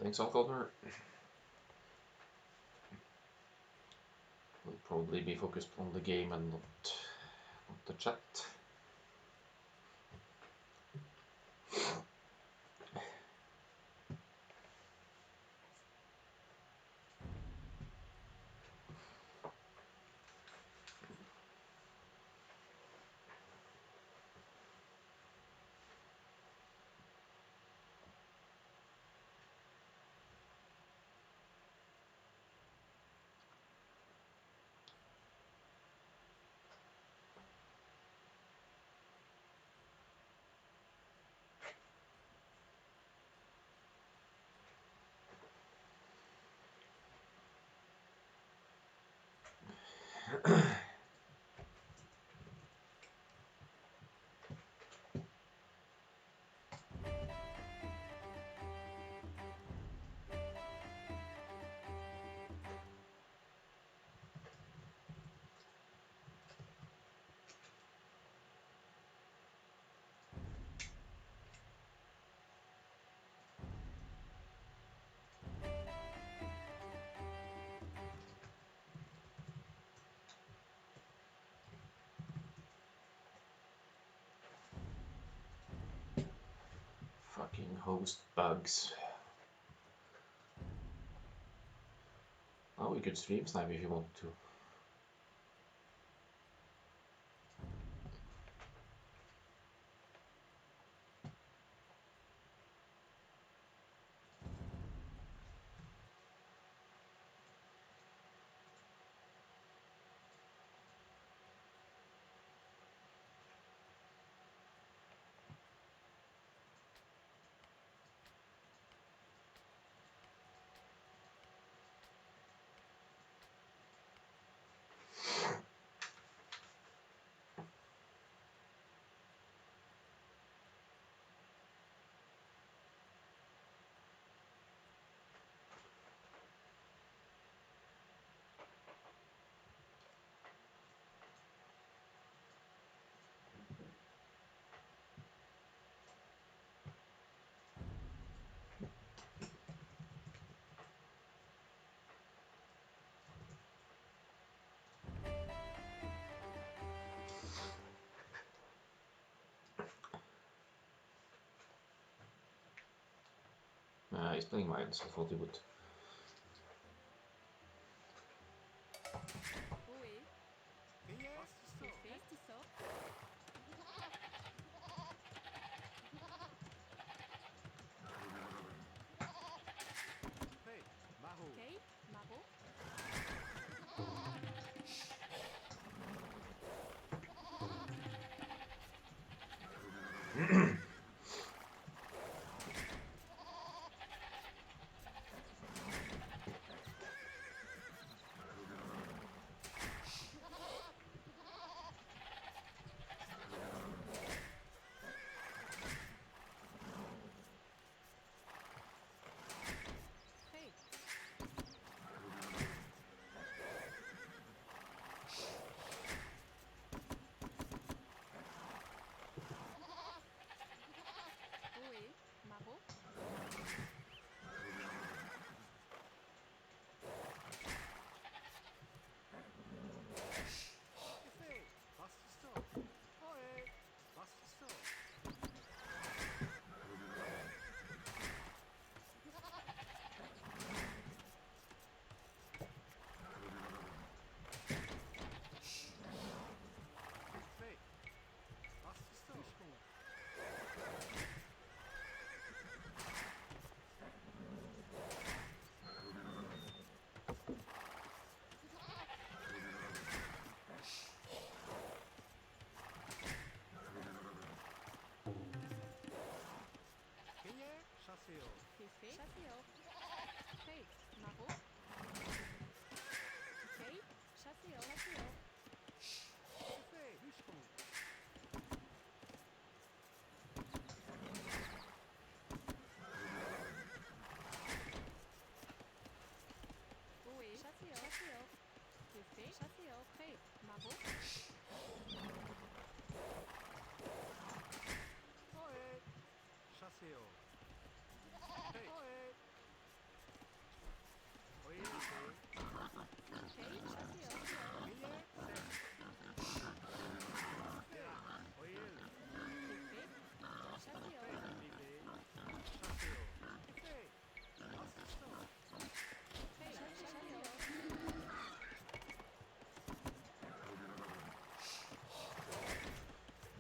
Thanks, Akkal. We'll probably be focused on the game and not the chat. Fucking host bugs. Oh, we could stream snipe if you want to. He's playing mines, I thought he would.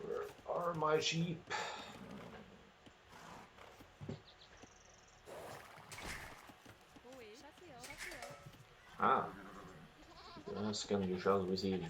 Where are my sheep? Ah, ask and you shall receive.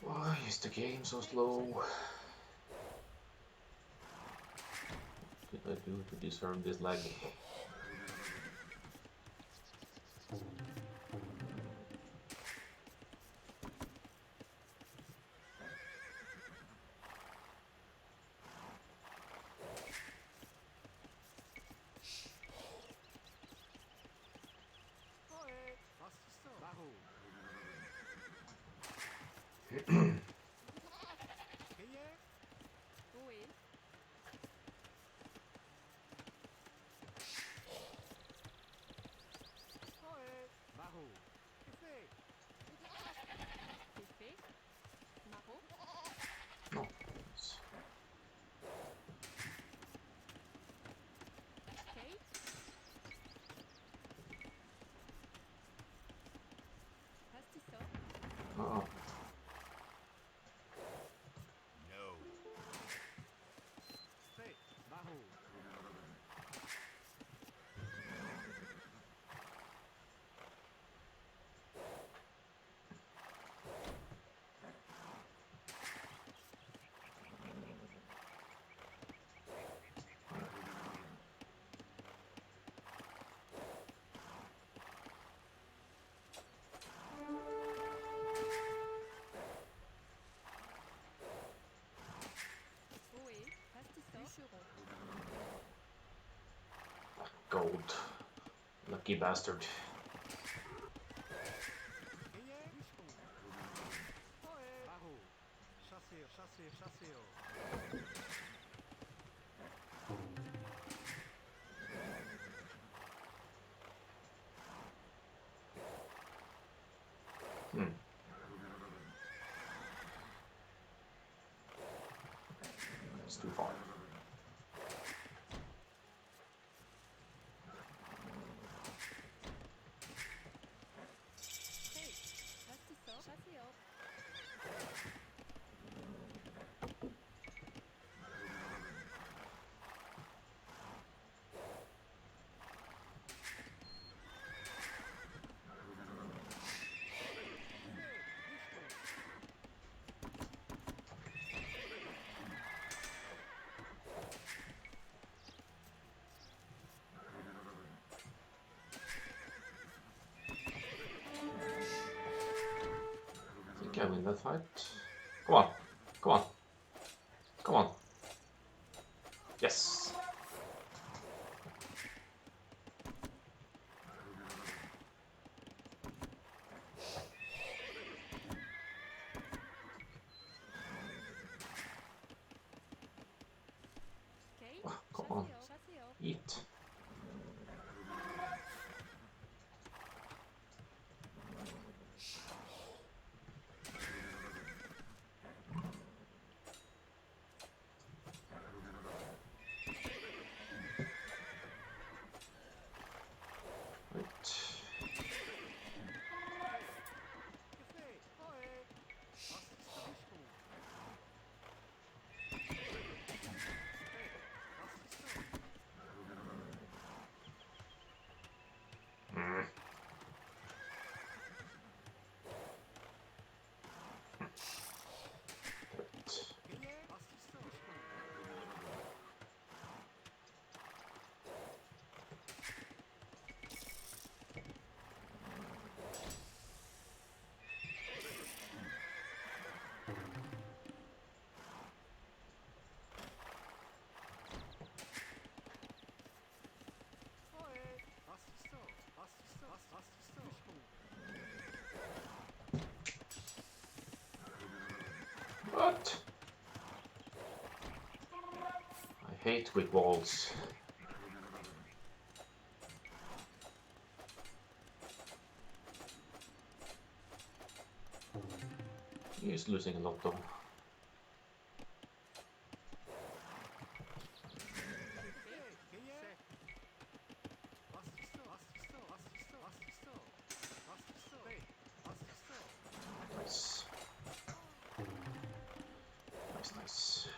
Why is the game so slow? What did I do to deserve this lag? No. Uh-oh. Gold. Lucky bastard. It's too far. I think I win that fight. Come on. Come on. Come on. Yes. hate quick walls. He is losing a lot though. Nice. Nice, nice.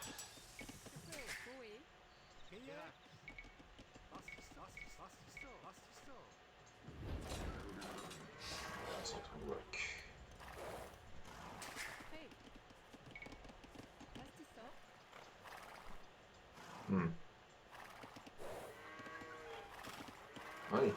That's not gonna work. Hmm. Hey.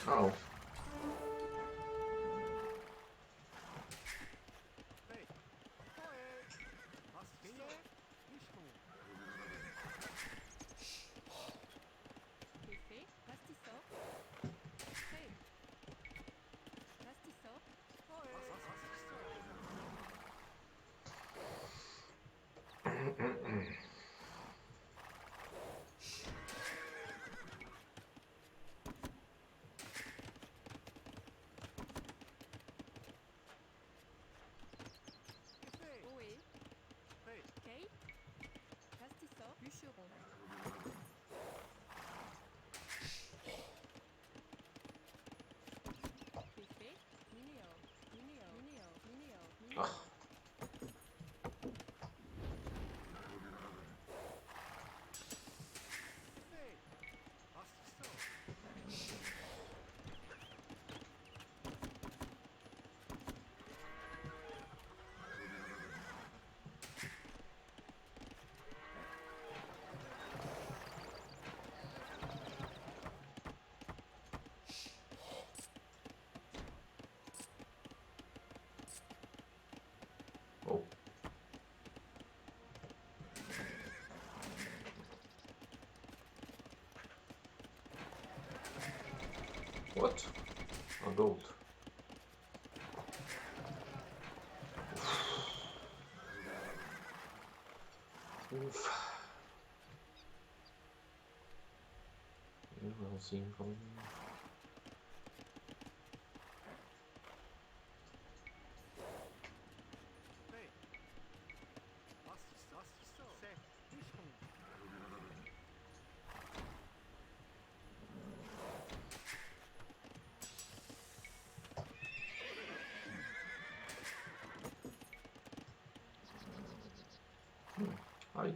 Oh. Ugh. Oh. What? Oh, gold. Oof. You will see him coming. Hi.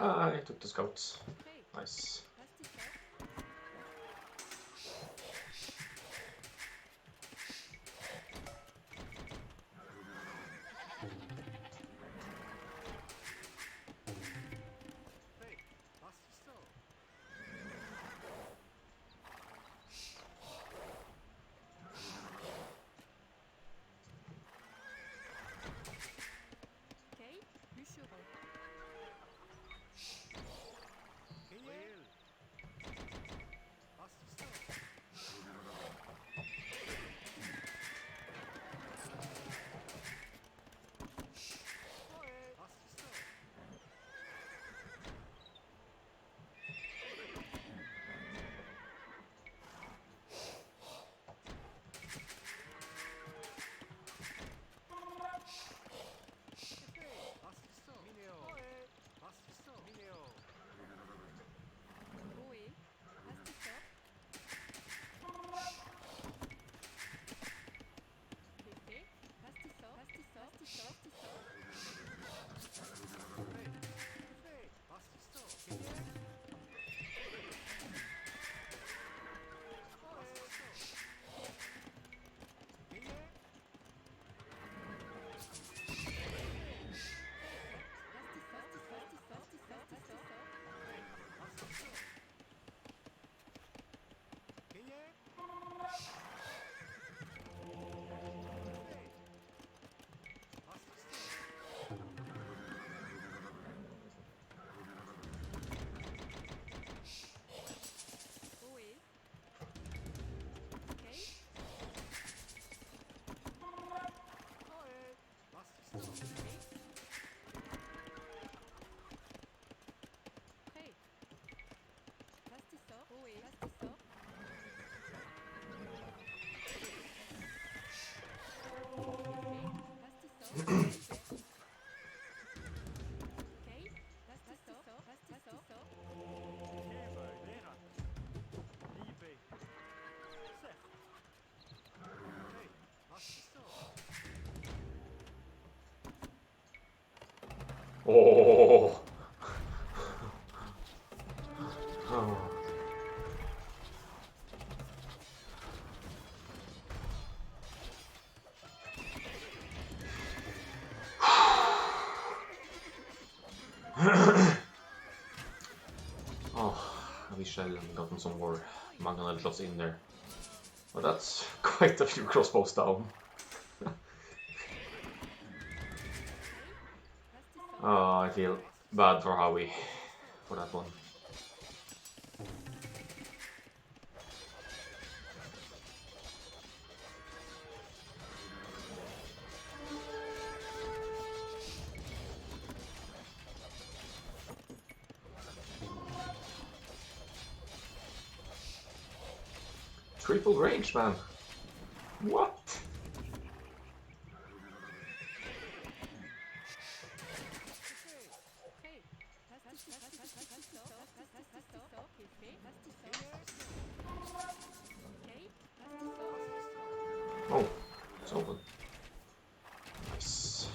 Ah, I took the scouts. Nice. Oh. Oh. Oh, I wish I had gotten some more mangonel shots in there. But that's quite a few crossbows down. Oh, I feel bad for Howie for that one. Triple range, man. What? Oh, it's open. Nice.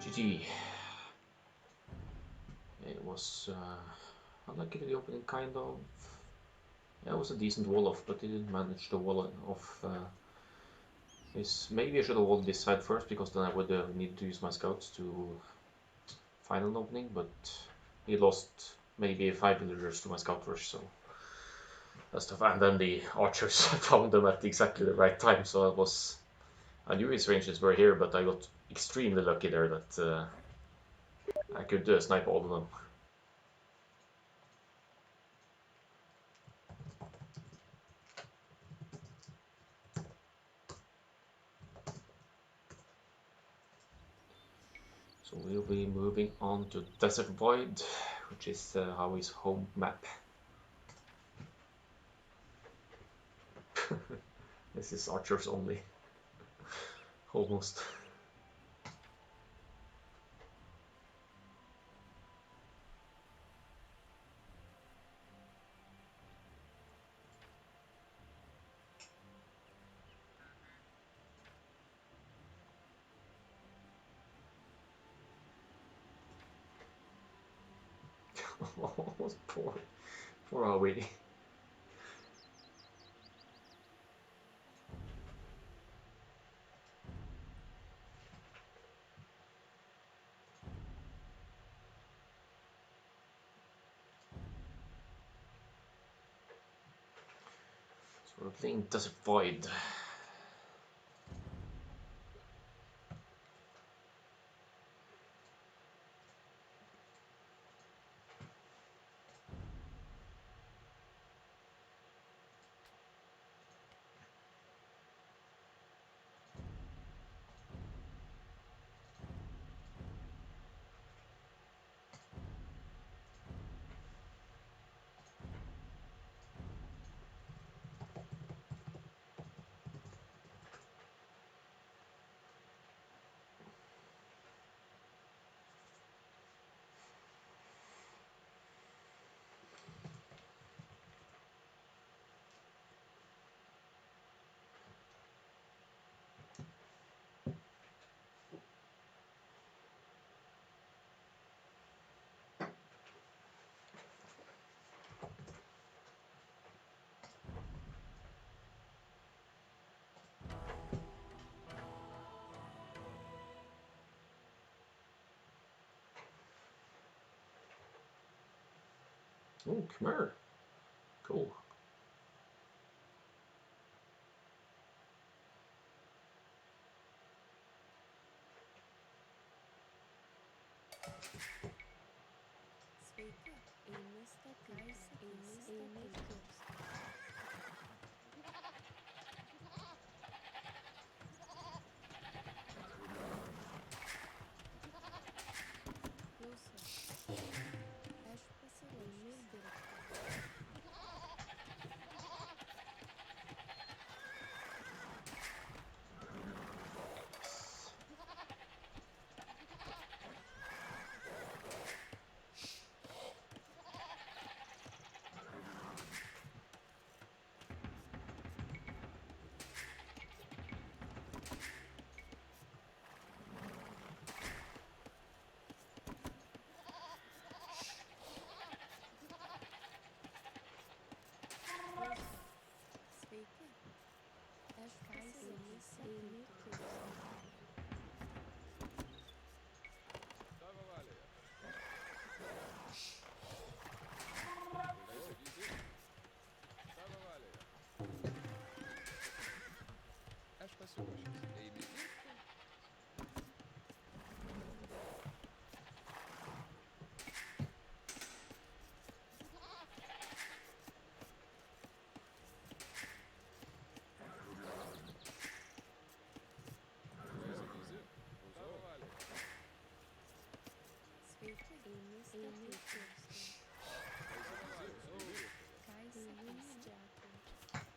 GG. It was unlucky with the opening, kind of. Yeah, it was a decent wall off, but he didn't manage the wall off. Maybe I should have walled this side first, because then I would need to use my scouts to find an opening, but he lost maybe 5 villagers to my scout rush, so that's tough. And then the archers found them at exactly the right time, so I knew his ranges were here, but I got extremely lucky there that I could snipe all of them. So we'll be moving on to Desert Void, which is Howie's home map. This is archers only. Almost. Poor Howie. So we're playing Desert Void. Oh, Khmer. Cool. Sveiki, eini statybos, eini statybos. Klausau. Aš pasiruošęs dirbti. Sveiki, aš pasiruošęs eini klausau. Tavo valioje. Tavo valioje. Aš pasiruošęs. Eini dirbti. Tavo valioje. Sveiki, eini statybos. Kaisi medžioklė.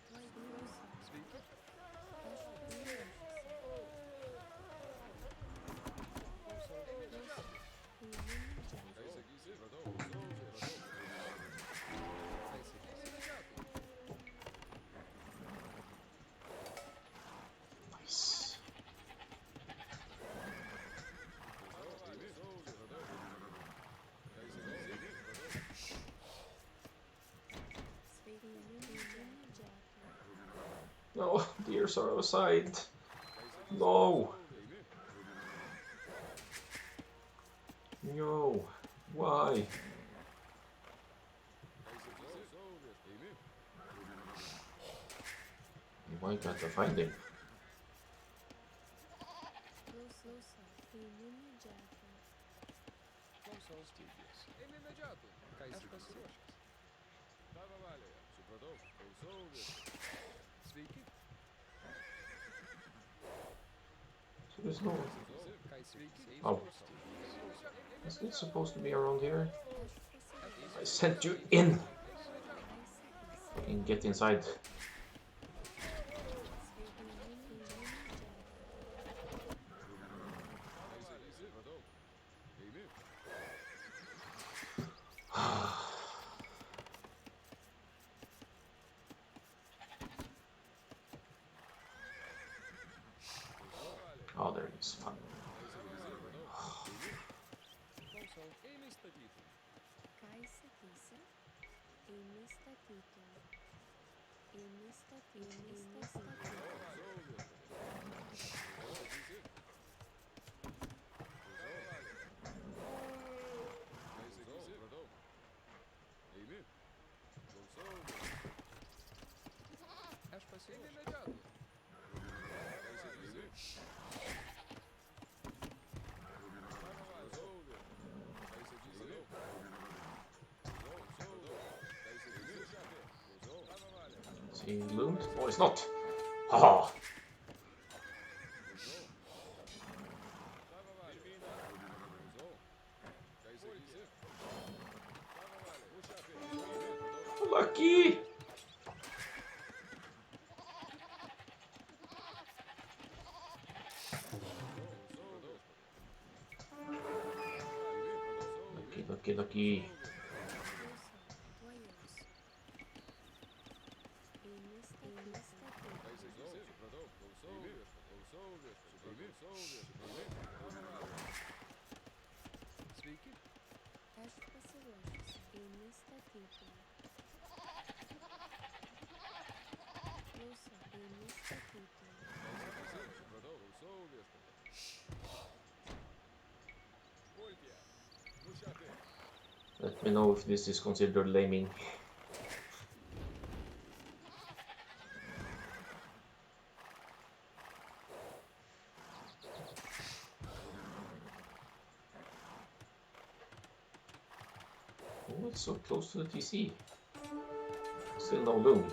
Klausau. Sveiki. Aš pasiruošęs. Klausau. Eini medžioklė. Eini medžioklė. Kai sakysi, radau. Kai sakysi, medžioklė. Nice. Sveiki, eini medžioklė. No, deers are outside. No. No. Why? Why can't I find him? Klausau. Eini medžioklė. Klausau studijos. Eini medžioklė. Aš pasiruošęs. Tavo valioje. Supratau. Klausau viską. Sveiki. So there's no. Kai sveiki. Oh. Studijos. Isn't it supposed to be around here? Acho I sent you in! Fucking get inside. Oh, there it is. Fun. Is he loomed? No, it's not. Haha. Lucky. Lucky. Let me know if this is considered laming. Oh, it's so close to the TC. Still no loom.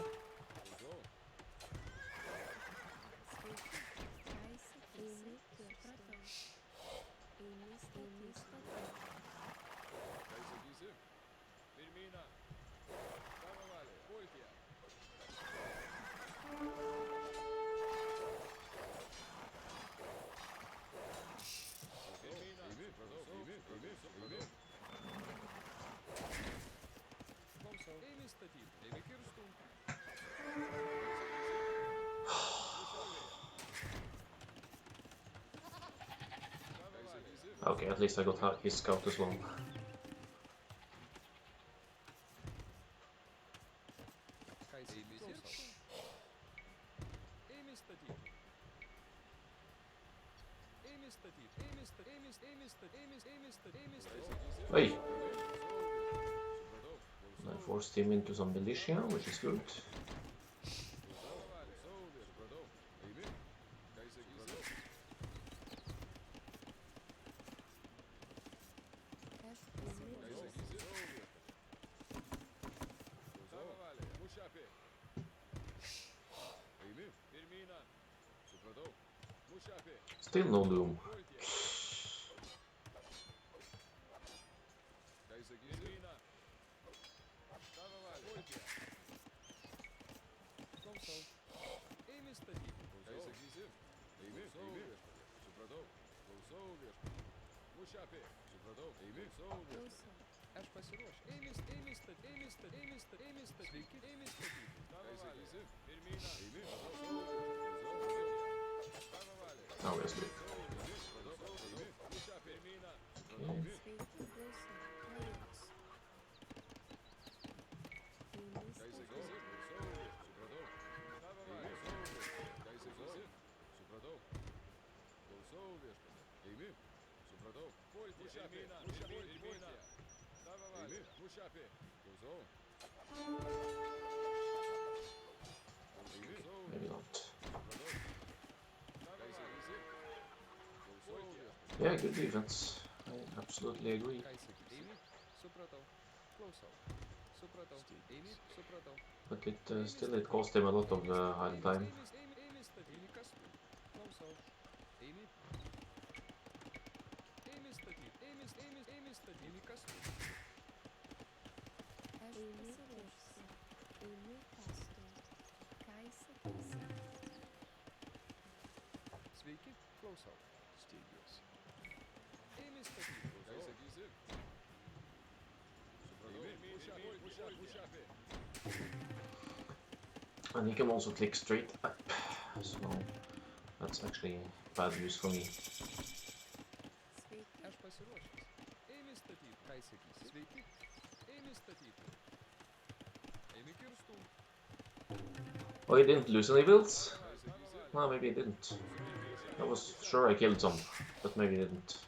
Okay, at least I got his scout as well. Hey! I forced him into some militia, which is good. Still no loom. Oh, that's good. Maybe not. Yeah, good defense. I absolutely agree. But it still cost him a lot of idle time. Sveiki, klausau. Stengiuosi. Ėmė statyti. Ką sakysi? And you can also click straight up, so that's actually bad use for me. Aš pasiruošęs. Ėmė statyti. Ką sakysi? Sveiki. Ėmė statyti. Ėmė kirstų. Oh, he didn't lose any builds? No, maybe he didn't. I was sure I killed some, but maybe he didn't.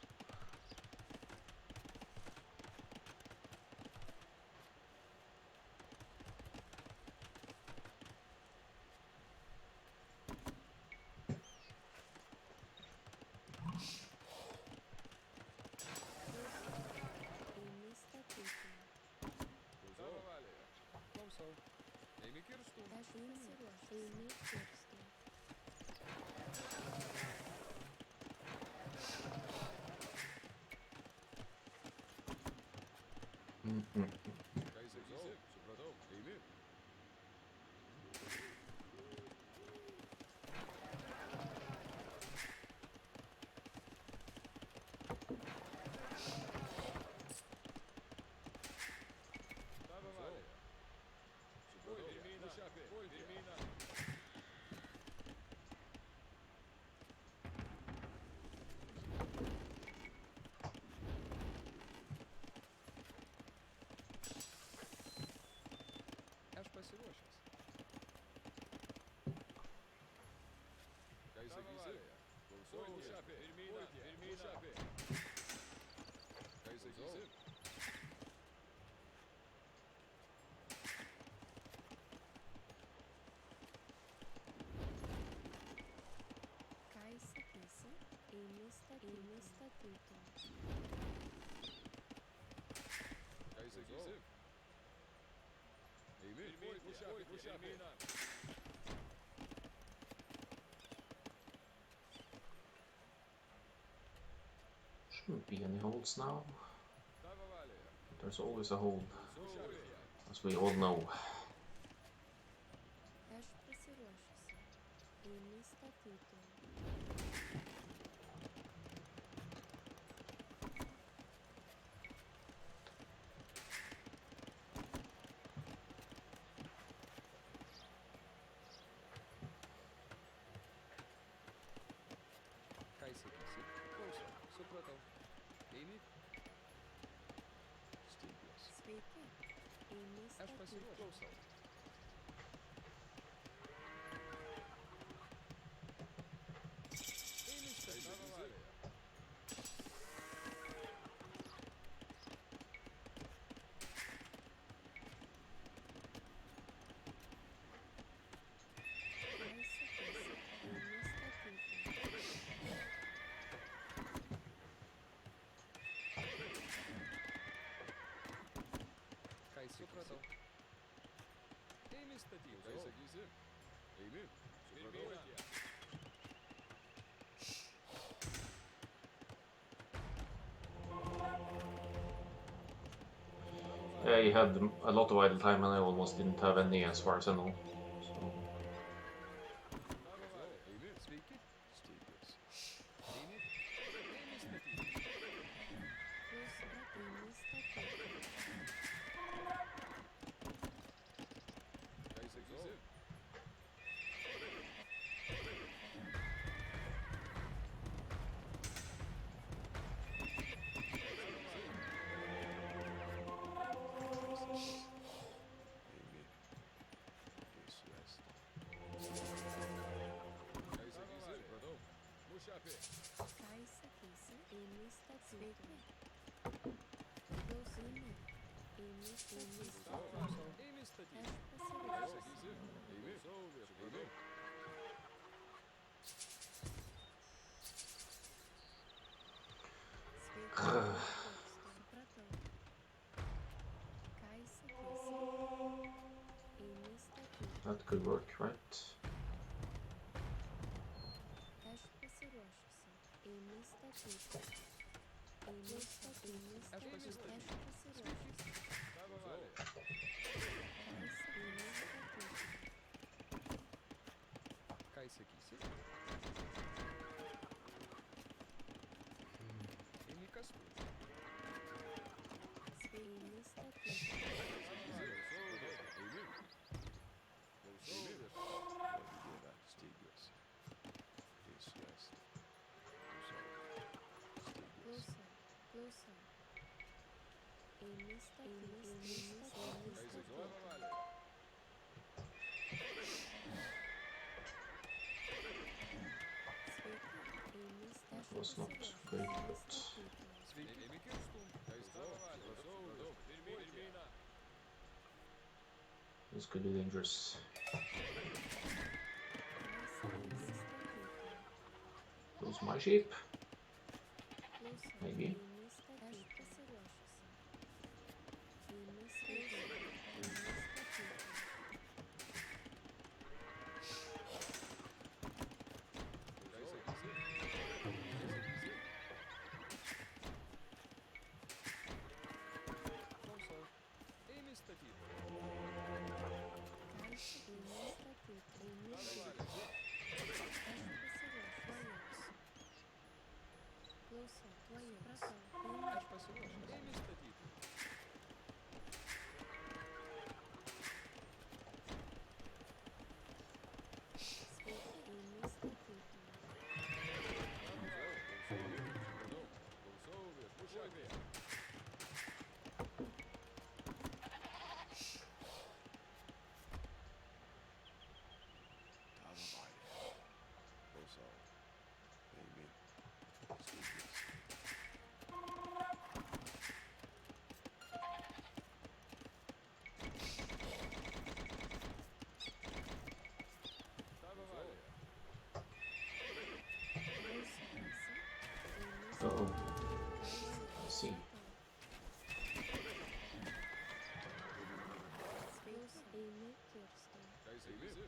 Klausau. Ėmė kirstų. Ką sakysi? Supratau. Ėmė. Tavo valioje. Supratau. Pirmyną. Aš pasiruošęs. Ką sakysi? Klausau. Pirmyną. Ką sakysi? Ką sakysi? Ėmė. Pirmyną. Shouldn't be any holds now. Tavo valioje. There's always a hold, Klausau. as we all know. Ką sakysi? Klausau. Supratau. Ėmė. Stengiuosi. Aš pasiruošęs. Klausau. Ėmė statyti. Tavo valioje. Ką supratau. Ėmė statyti. Ką sakysi? Ėmė. Supratau. Yeah, he had a lot of idle time and I almost didn't have any as far as I know. So, Tavo valioje. Ėmė. Sveiki. Stengiuosi. Ėmė. Ėmė statyti. Ką sakysi? that could work, right? Kai sakysi? Eini kastuoti. Steigiuosi. Teisiuosi. That was not great, but Sveiki. this could be dangerous. Lose my sheep? Maybe. Oh, I see. Kai sakysi?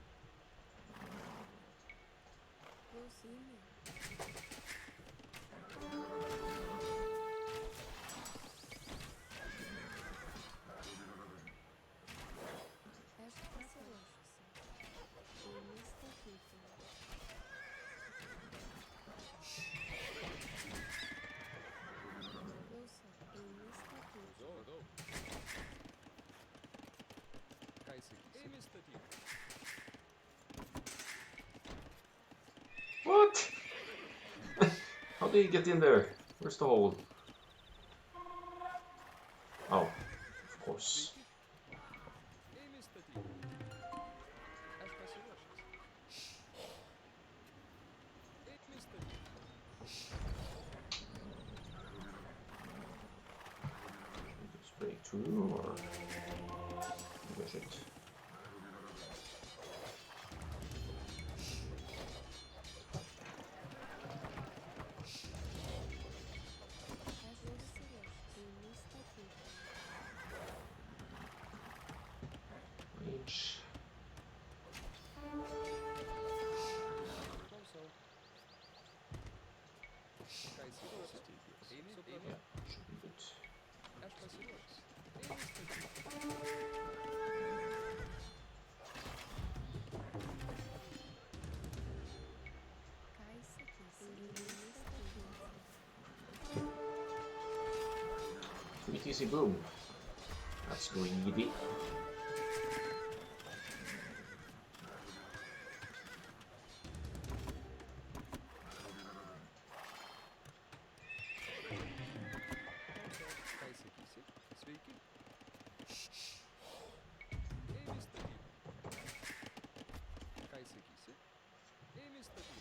What? How do you get in there? Where's the hole? Oh, of course. Eini statyti. Aš pasiruošęs. Eini statyti. Just break through or push it. Reach. Klausau. Kai sakysi? Eini? Yeah, should be good. Aš pasiruošęs. Eini statyti. Sweet easy boom. That's greedy. Kai sakysi? Sveiki. Eini statyti. Kai sakysi? Eini statyti.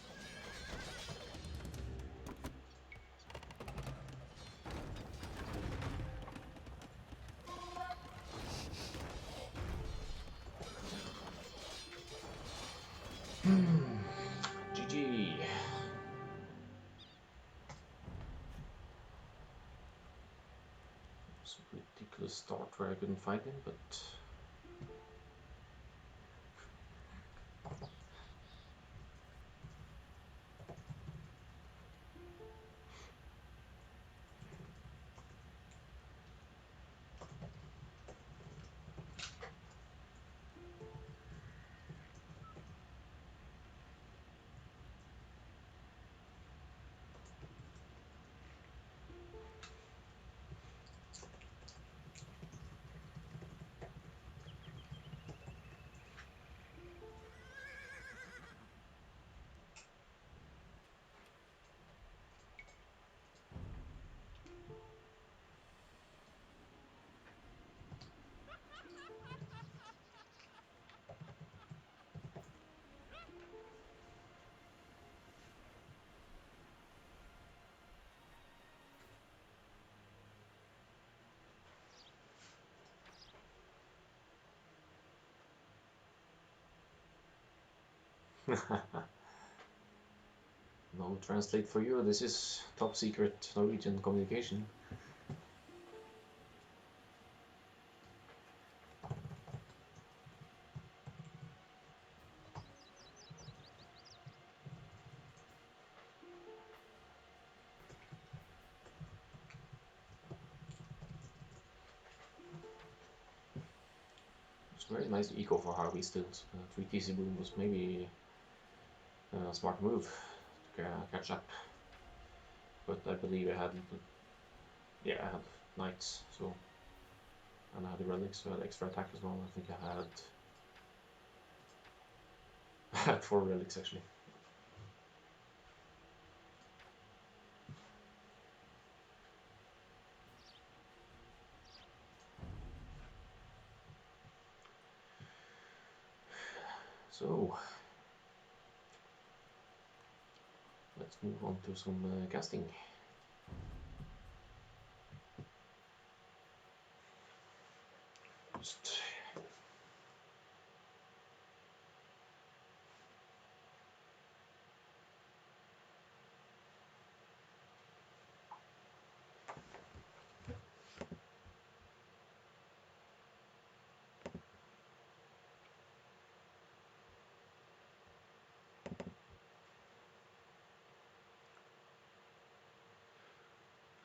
GG. It's a ridiculous start where I couldn't find him, but No translate for you. This is top secret Norwegian communication. It's very nice eco for Howie still. 3 TC boom was maybe a smart move to catch up. But I believe I had, yeah, I had knights, so, and I had the relics, so I had extra attack as well. I think I had 4 relics actually. So let's move on to some casting. Just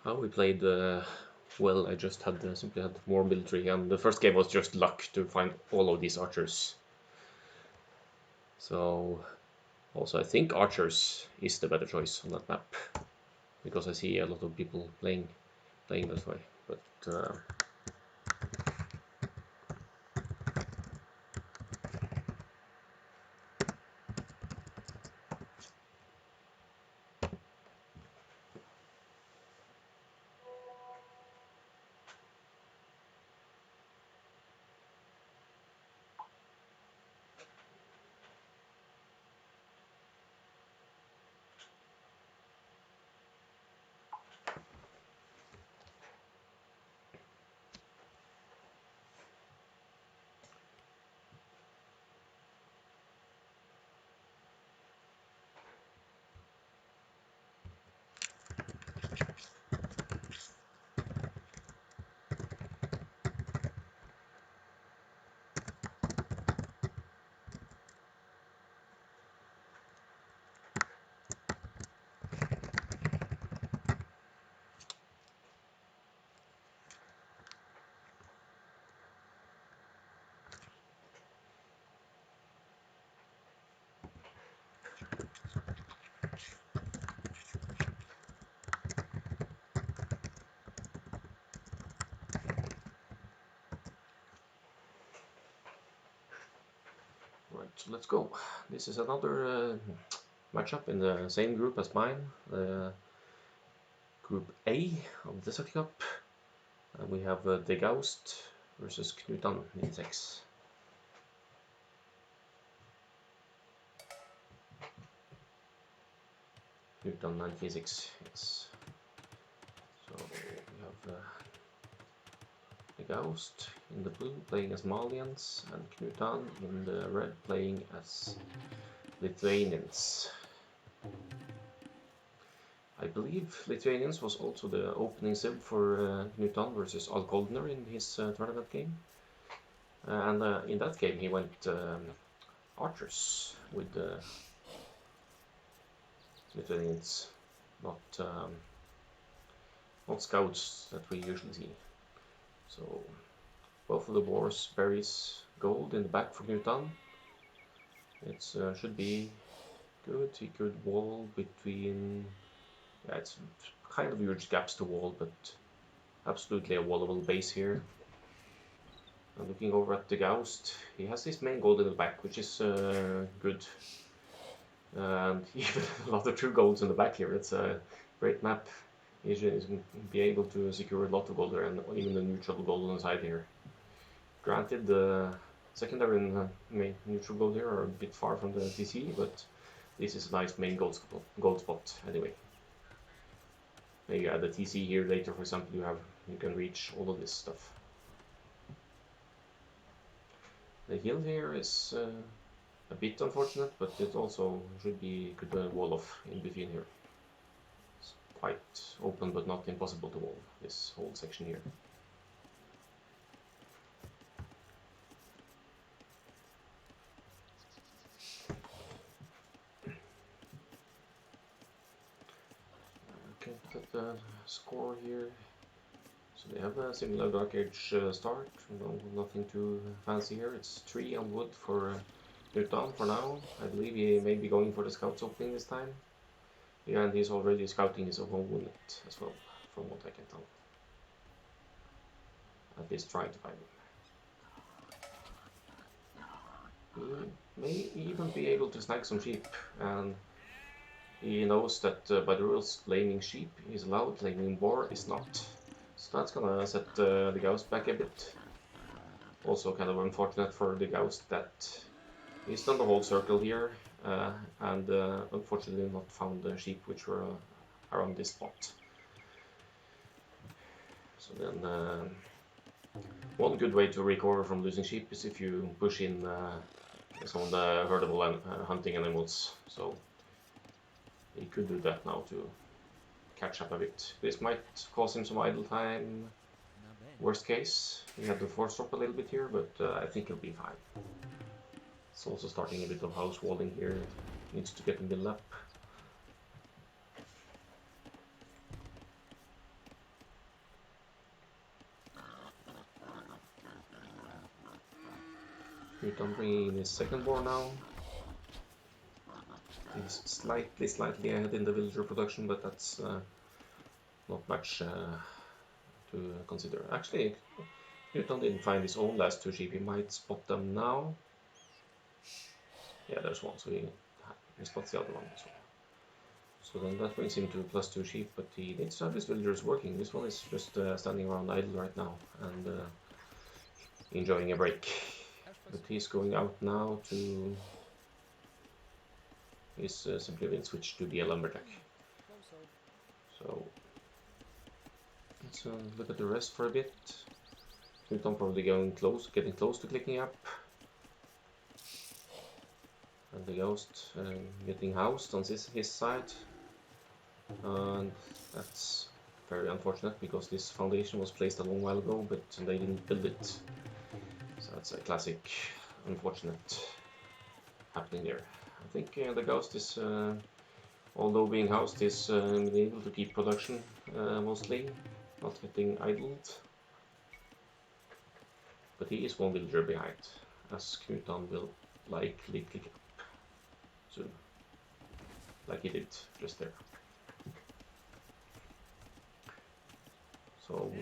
how we played well. I just had simply had more military, and the first game was just luck to find all of these archers. So also I think archers is the better choice on that map, because I see a lot of people playing this way. But right, so let's go. This is another matchup in the same group as mine, Group A of the Sucky Cup. And we have Degaussed versus Knutan96. Knutan96, yes. So we have Degaussed in the blue playing as Malians, and Knutan in the red playing as Lithuanians. I believe Lithuanians was also the opening sub for Knutan versus Akkal-AOE in his tournament game. And in that game he went archers with Lithuanians, not scouts that we usually see. So both of the wars berries gold in the back for Knutan. It should be good. He could wall between. Yeah, it's kind of huge gaps to wall, but absolutely a wallable base here. And looking over at the Degaussed, he has his main gold in the back, which is good. And even a lot of true golds in the back here. It's a great map. He should be able to secure a lot of gold there, and even the neutral gold on the side here. Granted, the secondary and neutral gold here are a bit far from the TC, but this is a nice main gold spot anyway. Maybe add a TC here later, for example, you can reach all of this stuff. The hill here is a bit unfortunate, but it also should be good wall off in between here. It's quite open, but not impossible to wall this whole section here. Okay, put the score here. So they have a similar Dark Age start, no, nothing too fancy here. It's 3 on wood for Knutan for now. I believe he may be going for the scouts opening this time. Yeah, and he's already scouting his own unit as well, from what I can tell. At least trying to find him. He may even be able to snag some sheep, and he knows that by the rules blaming sheep is allowed, blaming boar is not. So that's gonna set the Degaussed back a bit. Also kind of unfortunate for the Degaussed that he's done the whole circle here, and unfortunately not found the sheep which were around this spot. So then one good way to recover from losing sheep is if you push in some of the herdable hunting animals. So he could do that now to catch up a bit. This might cause him some idle time. Worst case, he had to force drop a little bit here, but I think he'll be fine. It's also starting a bit of house walling here. Needs to get him built up. Knutan bringing in his second war now. He's slightly ahead in the villager production, but that's not much to consider. Actually, Knutan didn't find his own last 2 sheep. He might spot them now. Yeah, there's one, so he spots the other one as well. So then that brings him to +2 sheep, but he needs to have his villagers working. This one is just standing around idle right now and enjoying a break. But he's going out now to... He's simply been switched to be a lumberjack. So let's look at the rest for a bit. Knutan probably getting close to clicking up. And the Degaussed getting housed on his side. And that's very unfortunate because this foundation was placed a long while ago, but they didn't build it. So that's a classic unfortunate happening there. I think the Degaussed is, although being housed, is able to keep production mostly, not getting idled. But he is one villager behind, as Knutan will likely click up soon, like he did just there. So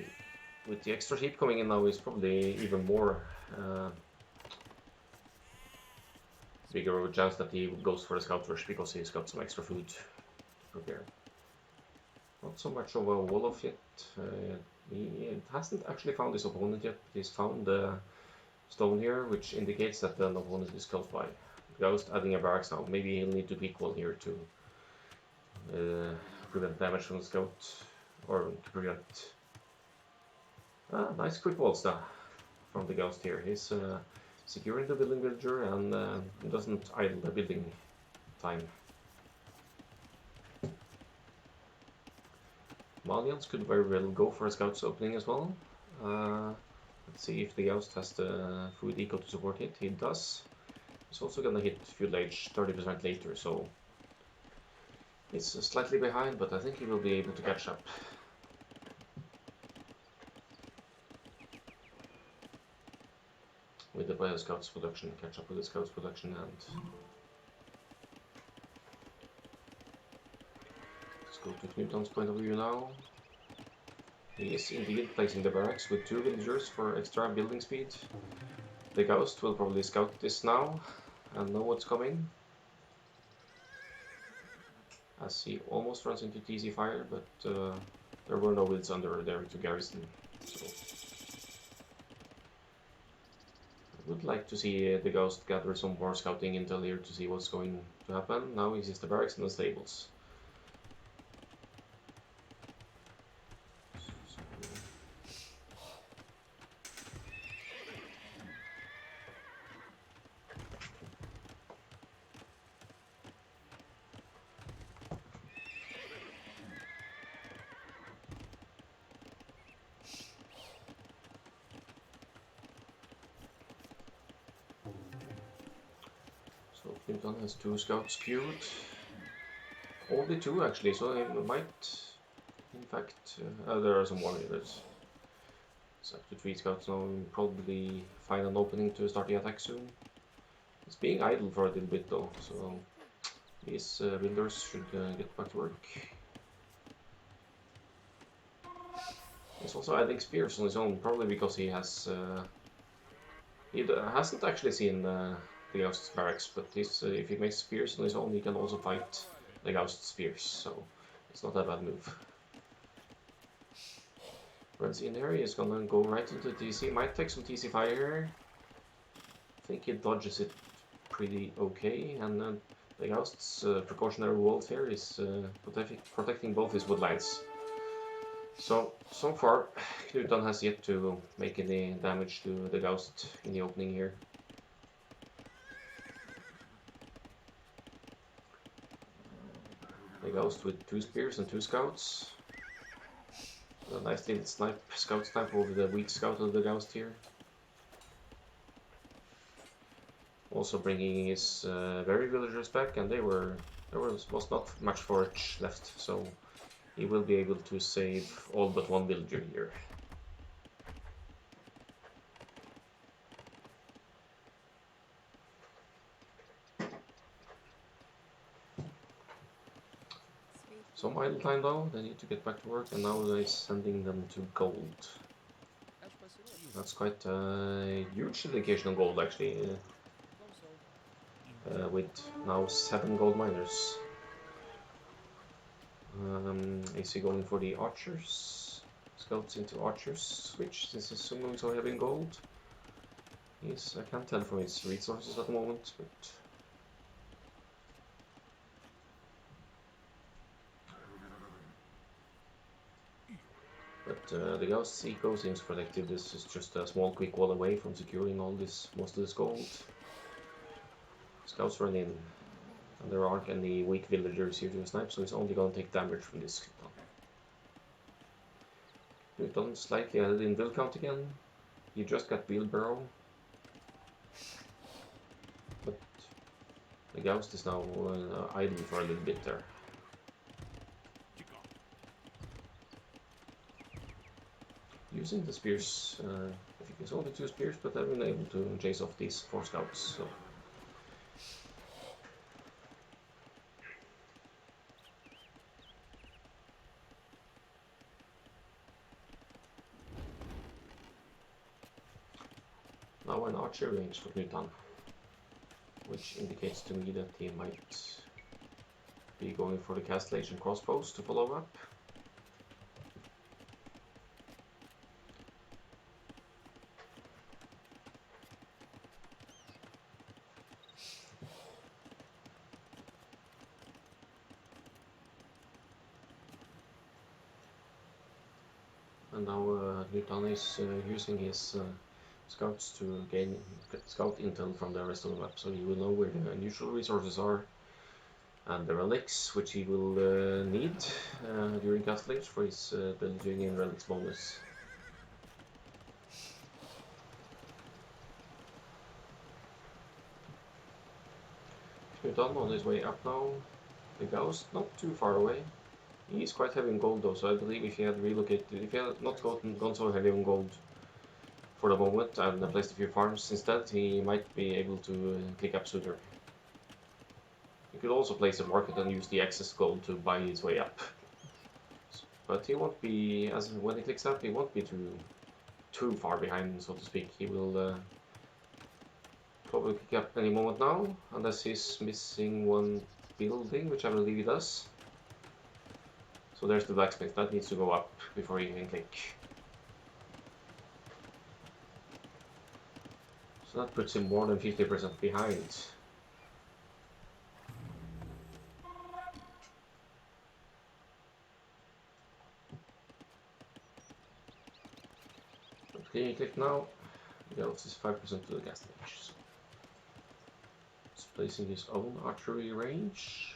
with the extra sheep coming in now, is probably even more bigger of a chance that he goes for the scout rush because he's got some extra food to prepare. Not so much of a wall off yet. He hasn't actually found his opponent yet, but he's found the stone here, which indicates that the opponent is close by. Degaussed adding a barracks now. Maybe he'll need to peek wall here to prevent damage from the scout, or to prevent... nice quick walls now from the Degaussed here. He's securing the building villager and doesn't idle the building time. Malians could very well go for a scout's opening as well. Let's see if the Degaussed has the food eco to support it. He does. He's also gonna hit fuel age 30% later, so it's slightly behind, but I think he will be able to catch up. With the scouts production, catch up with the scouts production, and let's go to Knutan's point of view now. He is indeed placing the barracks with 2 villagers for extra building speed. The Degaussed will probably scout this now and know what's coming, as he almost runs into TC fire, but there were no wills under there to garrison. So I would like to see the Degaussed gather some more scouting intel here to see what's going to happen. Now he sees the barracks and the stables. Knutan has 2 scouts secured. Only 2 actually, so he might, in fact, there are some more units. It's up to 3 scouts now, and probably find an opening to start the attack soon. It's being idle for a little bit though, so these builders should get back to work. He's also adding spears on his own, probably because he has he hasn't actually seen the Degaussed barracks, but if he makes spears on his own, he can also fight the Degaussed spears, so it's not a bad move. Runs in there, he's gonna go right into TC, might take some TC fire. I think he dodges it pretty okay, and the Degaust's precautionary wall here is protecting both his woodlines. So far, Knutan has yet to make any damage to the Degaussed in the opening here. Degaussed with 2 spears and 2 scouts. A nice little scout snipe over the weak scout of the Degaussed here. Also bringing his very villagers back, and there was not much forage left, so he will be able to save all but 1 villager here. Some idle time though, they need to get back to work, and now they're sending them to gold. That's quite a huge dedication on gold actually, with now 7 gold miners. Is he going for the archers? Scouts into archers switch, since he's assuming so heavy in gold. I can't tell from his resources at the moment, but the Gauss Eco seems protective. This is just a small quick wall away from securing most of this gold. Scouts run in, and there aren't any weak villagers here to snipe, so he's only going to take damage from this. Knutan slightly added in build count again. He just got wheelbarrow, but the Gauss is now idle for a little bit there. Using the spears, I think it's only 2 spears, but I've been able to chase off these 4 scouts. So. Now an archer range for Knutan, which indicates to me that he might be going for the castellation crossbows to follow up. And now Knutan is using his scouts to gain scout intel from the rest of the map, so he will know where the unusual resources are and the relics, which he will need during castlage for his villaging and relics bonus. Knutan on his way up now. The Degaussed not too far away. He's quite heavy in gold though, so I believe if he had relocated, if he had not gone so heavy on gold for the moment and placed a few farms instead, he might be able to click up sooner. He could also place a market and use the excess gold to buy his way up. But he won't be, when he clicks up, he won't be too far behind, so to speak. He will probably click up any moment now, unless he's missing 1 building, which I believe he does. So there's the blacksmith, that needs to go up before he can click. So that puts him more than 50% behind. But can you click now? Gauss is 5% to the gas stage. So it's placing his own archery range.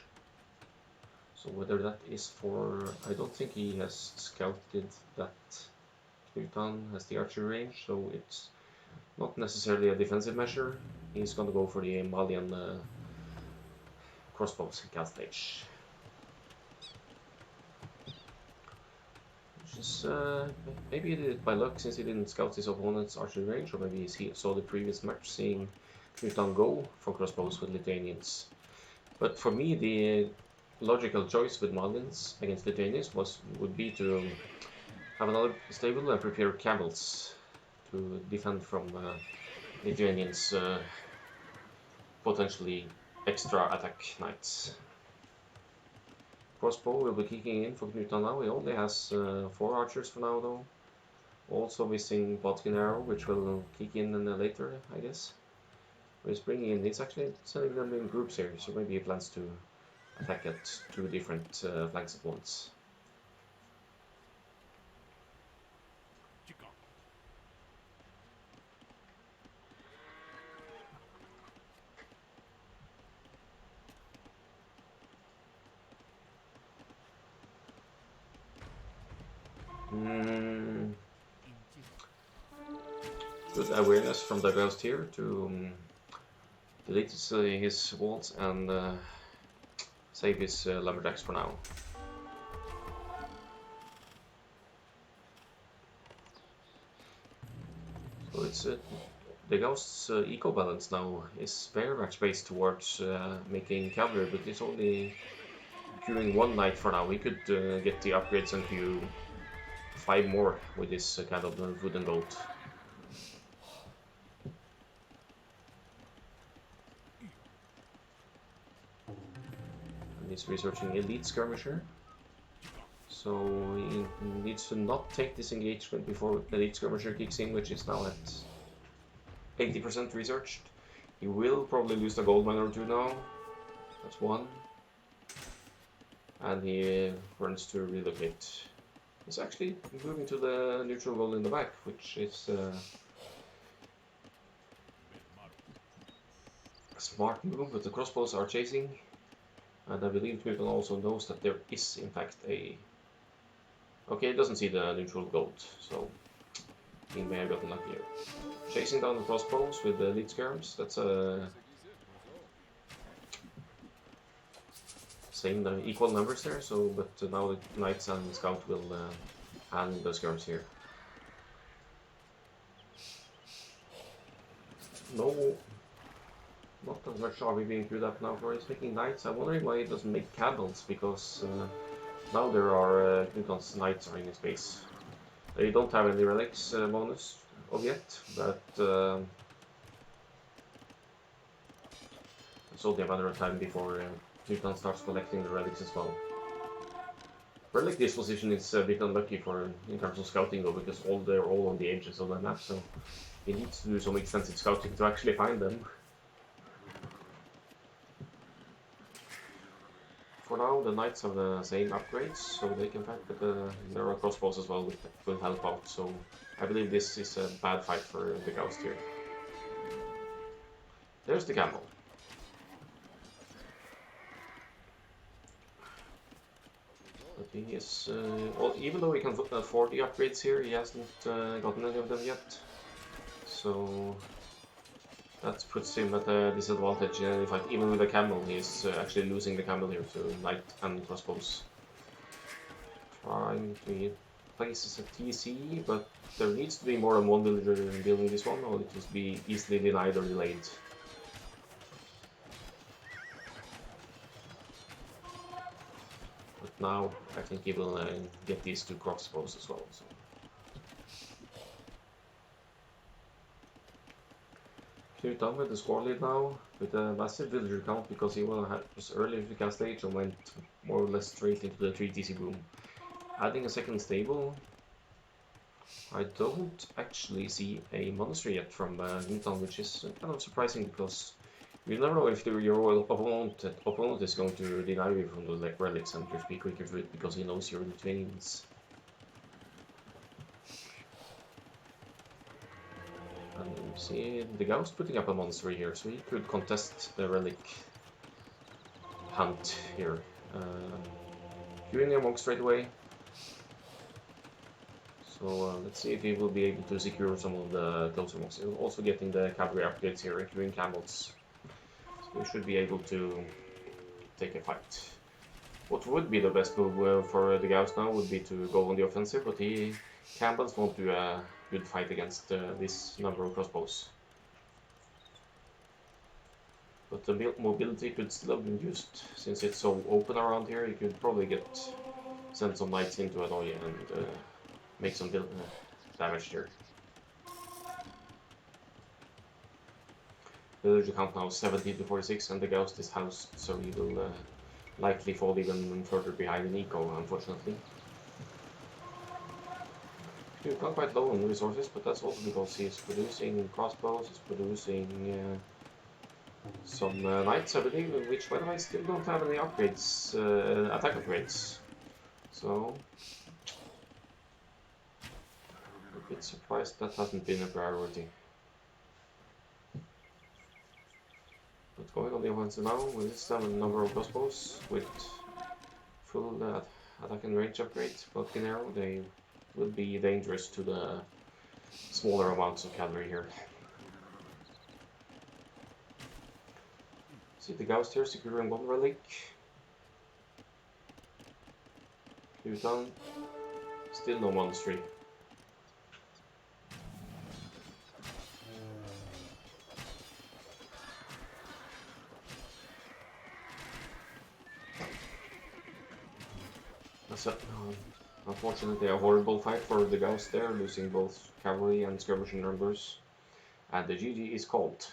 So whether that is for, I don't think he has scouted that Knutan has the archery range, so it's not necessarily a defensive measure. He's gonna go for the Malian crossbows in Cal stage. Which is maybe he did it by luck since he didn't scout his opponent's archery range, or maybe he saw the previous match seeing Knutan go for crossbows with Lithuanians. But for me, the logical choice with Malians against Lithuanians would be to have another stable and prepare camels to defend from Lithuanians' potentially extra attack knights. Crossbow will be kicking in for Knutan now. He only has 4 archers for now though. Also missing Botkin arrow, which will kick in later, I guess. He's bringing in, it's actually sending them in groups here, so maybe he plans to attack at 2 different flanks at once. Good awareness from Degaussed here to delete his walls and save his lumberjacks for now. So it's Degaussed's eco balance now is very much based towards making cavalry, but it's only queuing 1 knight for now. He could get the upgrades and queue 5 more with this kind of wood and gold. And he's researching elite skirmisher. So he needs to not take this engagement before elite skirmisher kicks in, which is now at 80% researched. He will probably lose the gold mine or 2 now. That's 1. And he runs to relocate. He's actually moving to the neutral gold in the back, which is a smart move, but the crossbows are chasing. And I believe Knutan also knows that there is in fact a... Okay, he doesn't see the neutral gold, so he may have gotten lucky here. Chasing down the crossbows with the elite skirms, that's a... Same equal numbers there, so but now the knights and the scout will handle the skirms here. No, not as much are we being queued up now for his picking knights. I'm wondering why he doesn't make camels, because now there are Knutan's knights are in his base. They don't have any relics bonus of yet, but it's only a matter of time before Knutan starts collecting the relics as well. Relic disposition is a bit unlucky for in terms of scouting though, because they're all on the edges of the map, so he needs to do some extensive scouting to actually find them. For now, the knights have the same upgrades, so they can fight, but there are crossbows as well which will help out, so I believe this is a bad fight for Degaussed here. There's the camel. But he is, well, even though he can afford the upgrades here, he hasn't gotten any of them yet. So that puts him at a disadvantage in any fight. Even with the camel, he's actually losing the camel here to knight and crossbows. Trying to places a TC, but there needs to be more than 1 villager building this one, or it will be easily denied or delayed. But now I think he will get these 2 crossbows as well. So. Knutan with the score lead now, with a massive villager count because he was early to the cast stage and went more or less straight into the 3 TC boom. Adding a second stable, I don't actually see a monastery yet from Knutan, which is kind of surprising because you never know if your opponent is going to deny you from the relics and just be quicker to it because he knows you're Lithuanians. And see, Degaussed putting up a monastery here, so he could contest the relic hunt here. Queuing a monk straight away. So let's see if he will be able to secure some of the closer monks. He's also getting the cavalry upgrades here, including camels. So we should be able to take a fight. What would be the best move for Degaussed now would be to go on the offensive, but Campbell's won't do a good fight against this number of crossbows. But the mobility could still have been used, since it's so open around here. You could probably send some knights into annoy and make some damage here. Villager count now 17 to 46, and Degaussed is housed, so he will likely fall even further behind in eco, unfortunately. He's not quite low on resources, but that's also because he's producing crossbows, he's producing some knights, I believe, which, by the way, still don't have any upgrades, attack upgrades. So, a bit surprised that hasn't been a priority. But going on the offensive now, with this number of crossbows, with full attack and range upgrade, Bucking Arrow, they will be dangerous to the smaller amounts of cavalry here. See the Degaussed here securing one relic. Knutan, still no monastery. That's unfortunately a horrible fight for the Degaussed there, losing both cavalry and skirmishing numbers. And the GG is called.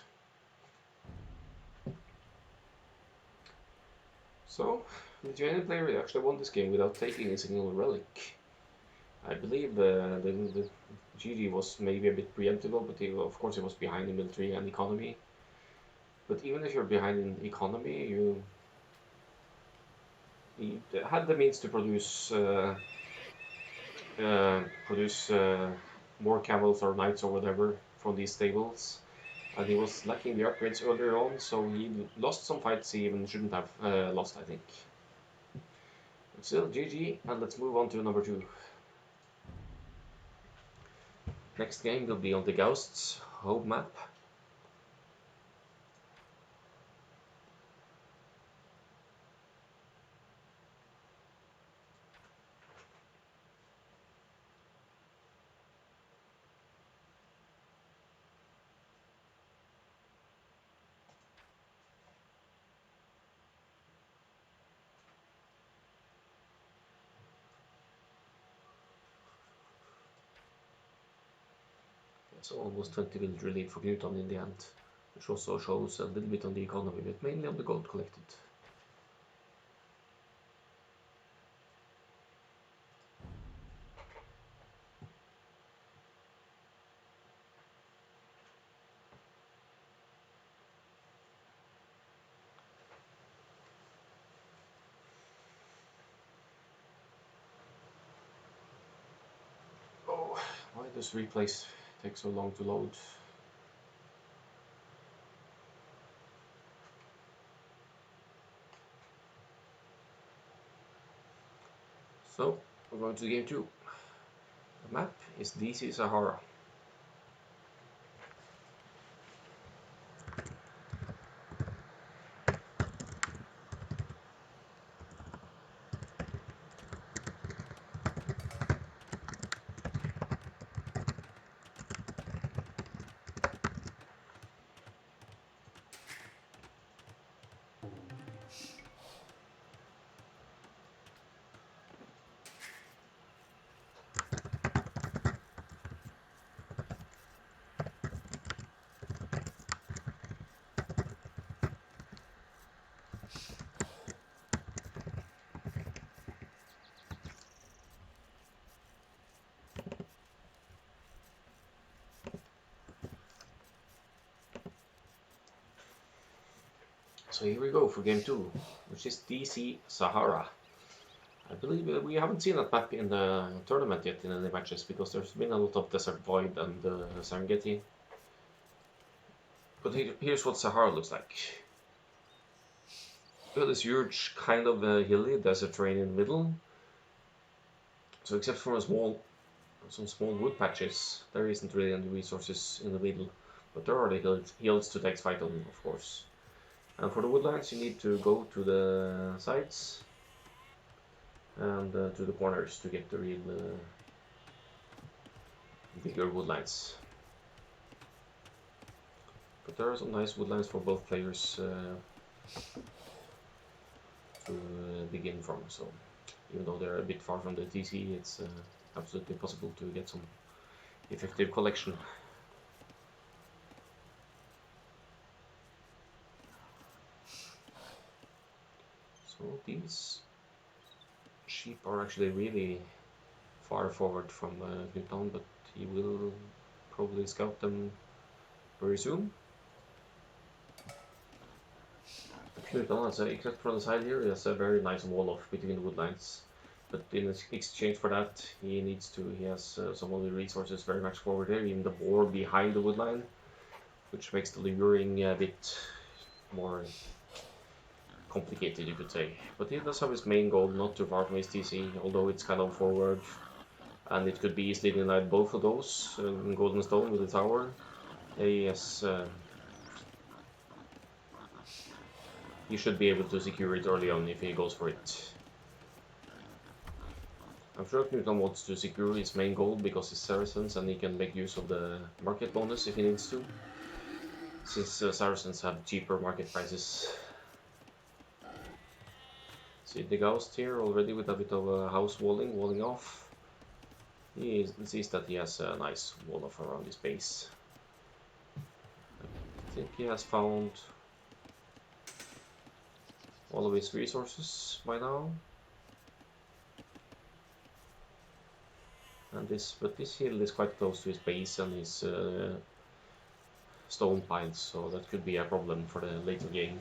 So, the Lithuanian player actually won this game without taking a single relic. I believe the GG was maybe a bit preemptible, but of course he was behind in military and economy. But even if you're behind in economy, he had the means to produce more camels or knights or whatever from these stables, and he was lacking the upgrades earlier on, so he lost some fights he even shouldn't have lost, I think. But still, GG, and let's move on to number 2. Next game will be on the Degaussed home map. So almost 20 villager lead for Knutan in the end, which also shows a little bit on the economy, but mainly on the gold collected. Oh, why does replays take so long to load? So, we're going to game 2. The map is DC Sahara. So here we go for game 2, which is DC Sahara. I believe we haven't seen that map in the tournament yet in any matches, because there's been a lot of Desert Void and Serengeti. But here's what Sahara looks like. We have this huge kind of hilly desert terrain in the middle. So except for some small wood patches, there isn't really any resources in the middle. But there are the hills to take fight on, of course. And for the woodlands, you need to go to the sides and to the corners to get the real bigger woodlands. But there are some nice woodlands for both players to begin from. So even though they're a bit far from the TC, it's absolutely possible to get some effective collection. So these sheep are actually really far forward from Knutan, but he will probably scout them very soon. Knutan, except from the side here, has a very nice wall off between the woodlines. But in exchange for that, he has some of the resources very much forward there, even the boar behind the woodline, which makes the luring a bit more complicated, you could say. But he does have his main goal not too far from his TC, although it's kind of forward. And it could be easily denied both of those in Golden Stone with the tower. Yes, he should be able to secure it early on if he goes for it. I'm sure Knutan wants to secure his main goal because it's Saracens and he can make use of the market bonus if he needs to, since Saracens have cheaper market prices. See Degaussed here already with a bit of house walling off. He sees that he has a nice wall off around his base. I think he has found all of his resources by now. And but this hill is quite close to his base and his stone piles, so that could be a problem for the later game.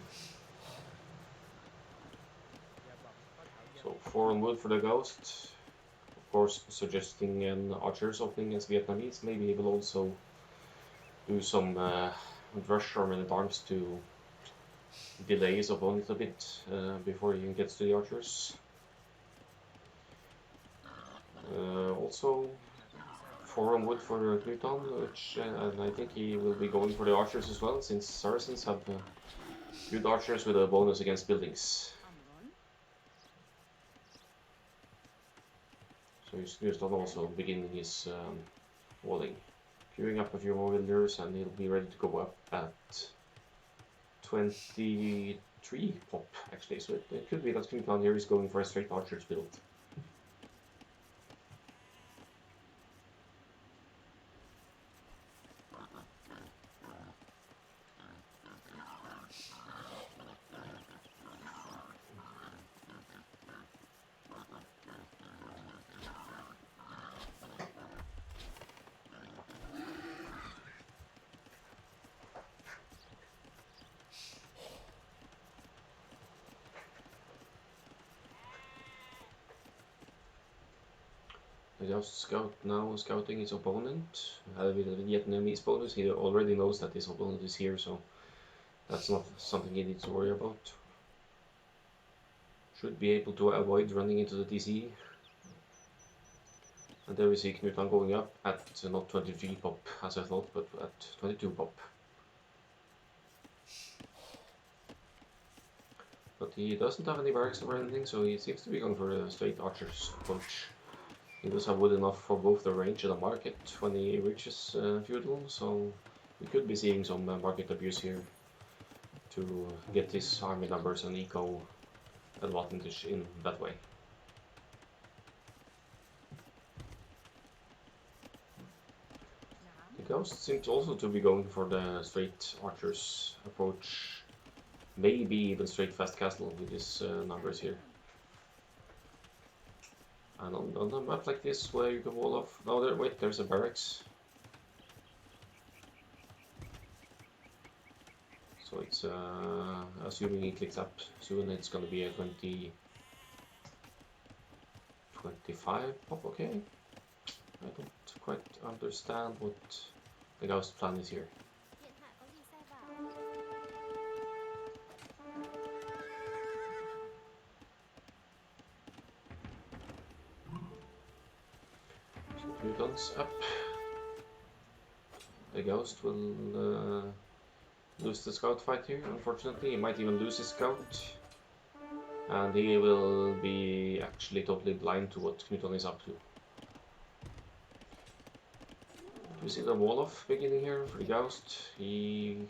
So 4 on wood for the ghost. Of course, suggesting an archer's opening as Vietnamese. Maybe he will also do some rush or minute arms to delay his opponent a bit before he gets to the archers. Also 4 on wood for Knutan, and I think he will be going for the archers as well, since Saracens have good archers with a bonus against buildings. So Knutan also beginning his walling. Queuing up a few more villagers and he'll be ready to go up at 23 pop actually, so it could be that Knutan here is going for a straight archers build. Just scouting his opponent. With a Vietnamese bonus, he already knows that his opponent is here, so that's not something he needs to worry about. Should be able to avoid running into the TC. And there we see Knutan going up at not 23 pop as I thought, but at 22 pop. But he doesn't have any barracks or anything, so he seems to be going for a straight archer's approach. He does have wood enough for both the range and the market when he reaches feudal, so we could be seeing some market abuse here to get his army numbers and eco advantage in that way. The ghost seems also to be going for the straight archers approach, maybe even straight fast castle with his numbers here. And on a map like this, where you can wall off... No, there's a barracks. So it's, assuming he clicks up soon, it's gonna be a 25 pop, okay? I don't quite understand what the ghost plan is here. Knutan's up. The ghost will lose the scout fight here, unfortunately. He might even lose his scout. And he will be actually totally blind to what Knutan is up to. Do you see the wall of beginning here for the Degaussed? He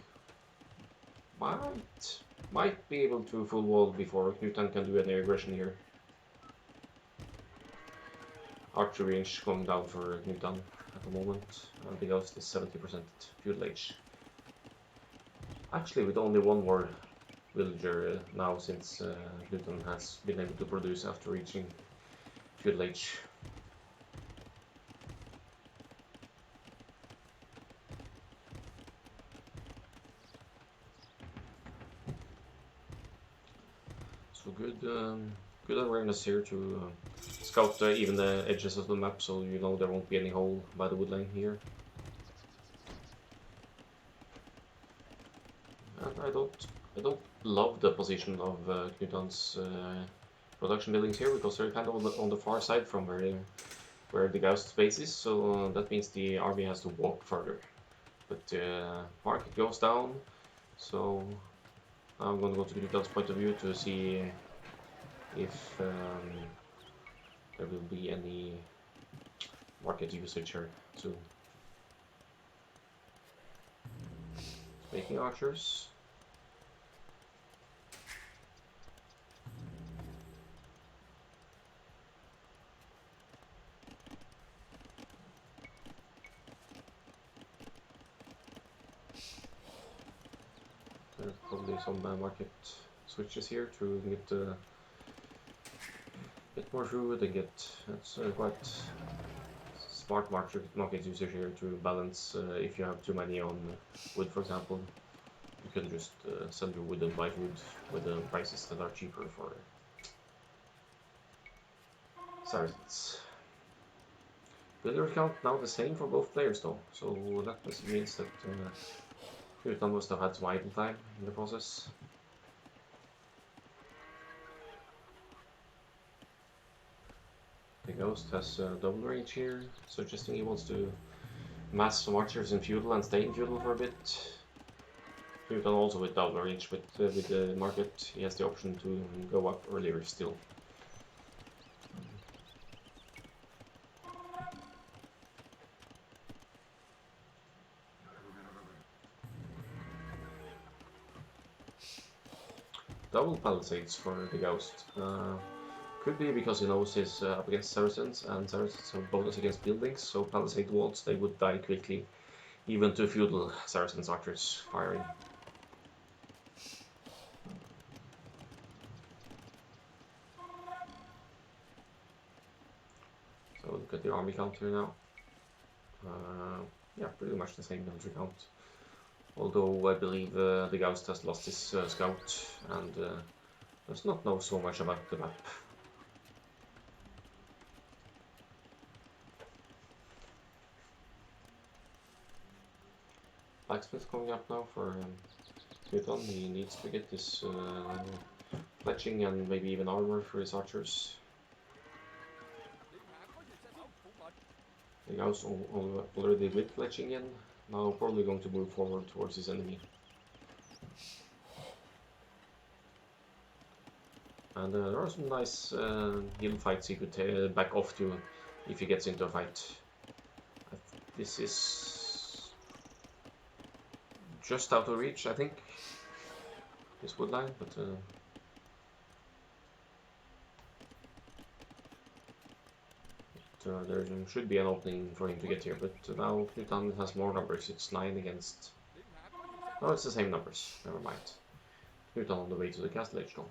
might be able to full wall before Knutan can do any aggression here. Archery range going down for Knutan at the moment, and the Degaussed is 70% feudal age. Actually, with only one more villager now, since Knutan has been able to produce after reaching feudal age. So good awareness here to scout even the edges of the map, so you know there won't be any hole by the wood line here. And I don't love the position of Knutan's production buildings here, because they're kind of on the far side from where the Degaussed base is, so that means the army has to walk further. But market goes down, so I'm going to go to Knutan's point of view to see if there will be any market usage here soon. Making archers. There's probably some market switches here to get a bit more food and get. That's quite smart market usage here to balance if you have too many on wood, for example. You can just sell your wood and buy food with the prices that are cheaper for Saracens. Villager count now the same for both players though, so that means that Knutan must have had some idle time in the process. The Degaussed has double range here, suggesting he wants to mass some archers in feudal and stay in feudal for a bit. Knutan also with double range, but with the market he has the option to go up earlier still. Double palisades for the Degaussed. Could be because he knows he's up against Saracens, and Saracens have bonus against buildings, so palisade walls they would die quickly, even to feudal Saracens archers firing. So look at the army count here now. Yeah, pretty much the same military count. Although I believe the Degaussed has lost his scout and does not know so much about the map. Blacksmith coming up now for Knutan. He needs to get this fletching and maybe even armor for his archers. The Degaussed already with fletching in, now probably going to move forward towards his enemy. And there are some nice hill fights he could back off to if he gets into a fight. This is just out of reach, I think, this wood line, but there should be an opening for him to get here, but now Knutan has more numbers. It's 9 against... Oh, it's the same numbers, never mind. Knutan on the way to the castle age though.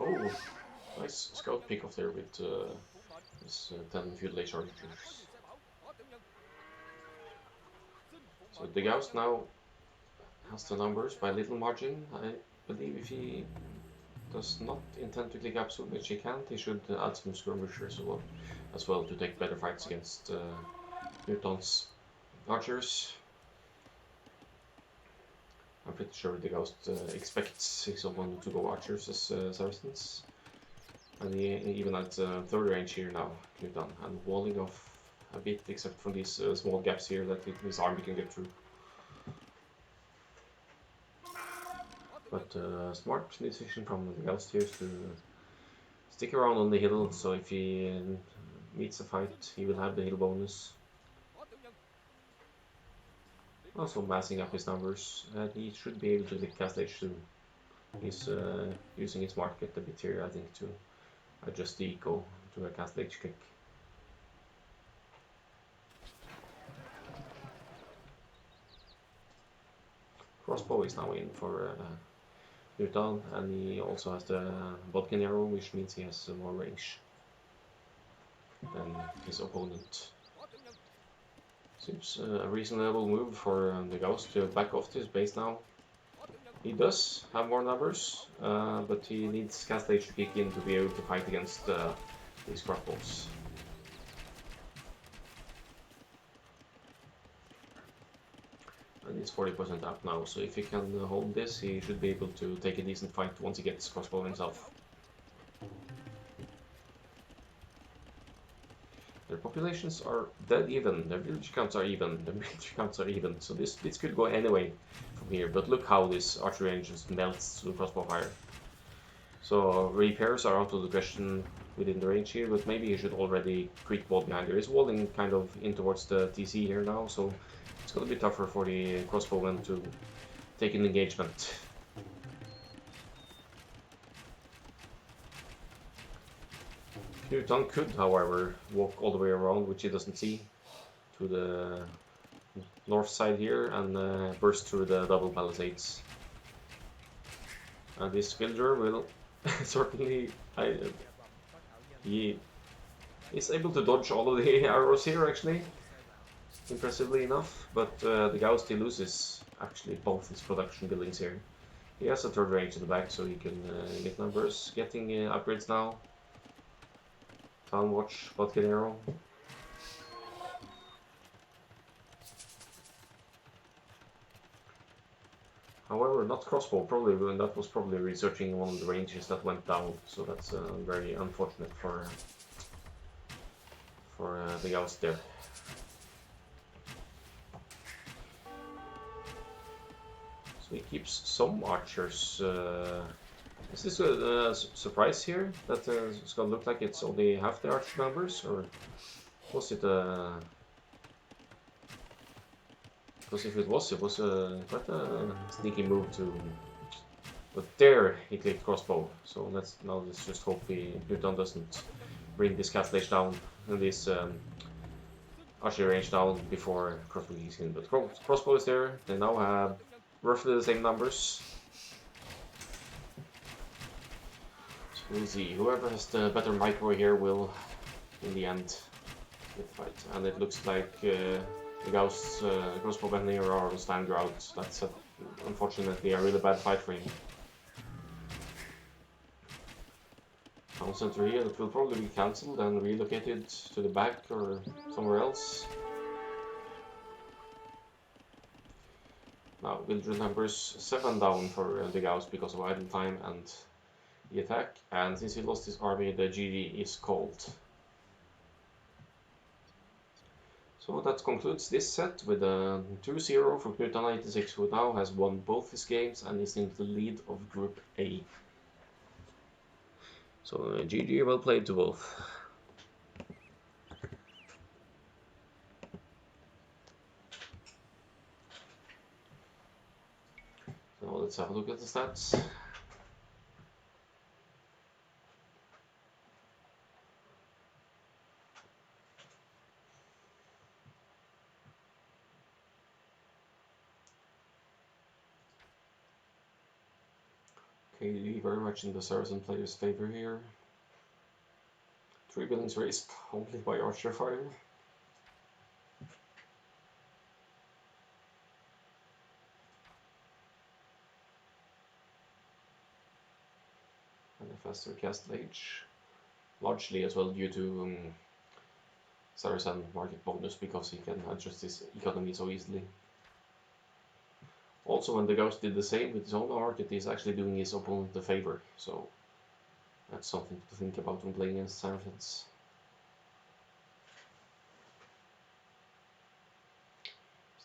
Oh, nice scout pick off there with this 10 feudal age archers. So the Degaussed now has the numbers by little margin. I believe if he does not intend to click Absol, which he can't. He should add some skirmishers as well to take better fights against Knutan's archers. I'm pretty sure Degaussed expects his opponent to go archers as Saracens. And he even had third range here now, Knutan, and walling off a bit except for these small gaps here that his army can get through. But smart decision from the Degaussed here is to stick around on the hill, so if he meets a fight, he will have the hill bonus. Also massing up his numbers, and he should be able to cast H2. He's using his market a bit here, I think, to adjust the eco to a cast H kick. Crossbow is now in for Knutan, and he also has the Bodkin arrow, which means he has more range than his opponent. Seems a reasonable move for Degaussed to back off his base now. He does have more numbers, but he needs cast H to kick in to be able to fight against these crossbows. And he's 40% up now, so if he can hold this, he should be able to take a decent fight once he gets crossbow himself. Their populations are dead even, their village counts are even, their military counts are even, so this could go anyway from here, but look how this archery range just melts through crossbow fire. So repairs are out of the question within the range here, but maybe he should already quick wall behind here. He's walling kind of in towards the TC here now, so it's gonna be tougher for the crossbowmen to take an engagement. Knutan could, however, walk all the way around, which he doesn't see, to the north side here and burst through the double palisades. And this villager will certainly... he is able to dodge all of the arrows here, actually, impressively enough, but Degaussed loses actually both his production buildings here. He has a third range in the back, so he can get numbers. Getting upgrades now. Town Watch, Bodkin Arrow. However, not crossbow, probably, and that was probably researching one of the ranges that went down, so that's very unfortunate for Degaussed there. So he keeps some archers. Is this a surprise here that it's gonna look like it's only half the archer numbers, or was it because if it was quite a sneaky move to. But there he clicked crossbow, so let's just hope Knutan doesn't bring this castlage down and this archery range down before crossbow kicks in. But crossbow is there. They now have roughly the same numbers. We'll see. Whoever has the better micro here will, in the end, get the fight. And it looks like Degaussed crossbowmen here are on stand ground. That's unfortunately a really bad fight for him. Town center here that will probably be cancelled and relocated to the back or somewhere else. Now, villager numbers 7 down for Degaussed because of idle time and the attack, and since he lost his army, the GG is called. So that concludes this set with a 2-0 for Knutan96, who now has won both his games and is in the lead of Group A. So GG, well played to both. So let's have a look at the stats. KD very much in the Saracen player's favor here. 3 buildings raised only by archer fire. faster castle age, largely as well due to Saracen market bonus, because he can adjust his economy so easily. Also, when Degaussed did the same with his own market, he's actually doing his opponent a favor, so that's something to think about when playing against Saracens.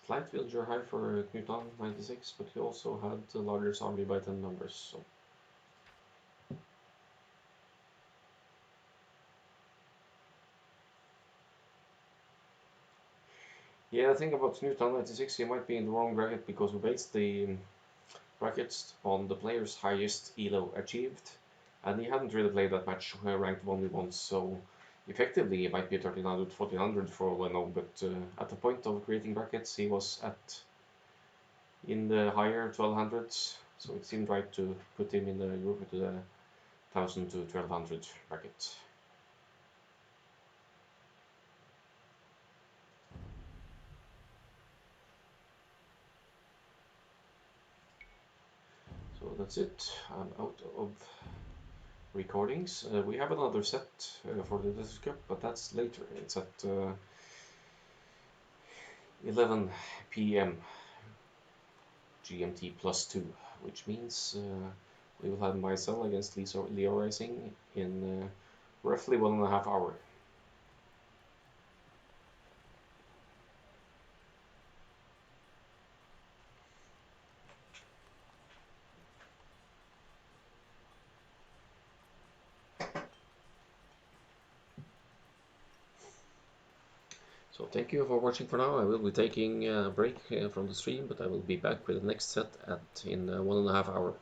Slight villager high for Knutan96, but he also had the largest army by 10 numbers, so. Yeah, the thing about Knutan96, he might be in the wrong bracket, because we based the brackets on the player's highest elo achieved, and he hadn't really played that much ranked only once, so effectively it might be 1300, 1400 for all I know, but at the point of creating brackets he was in the higher 1200s, so it seemed right to put him in the group with the 1000 to 1200 bracket. So that's it, I'm out of recordings. We have another set for the Desert Cup, but that's later. It's at 11 p.m. GMT +2, which means we will have Mycel against Leo Racing in roughly 1.5 hours. So thank you for watching for now. I will be taking a break from the stream, but I will be back with the next set in 1.5 hours.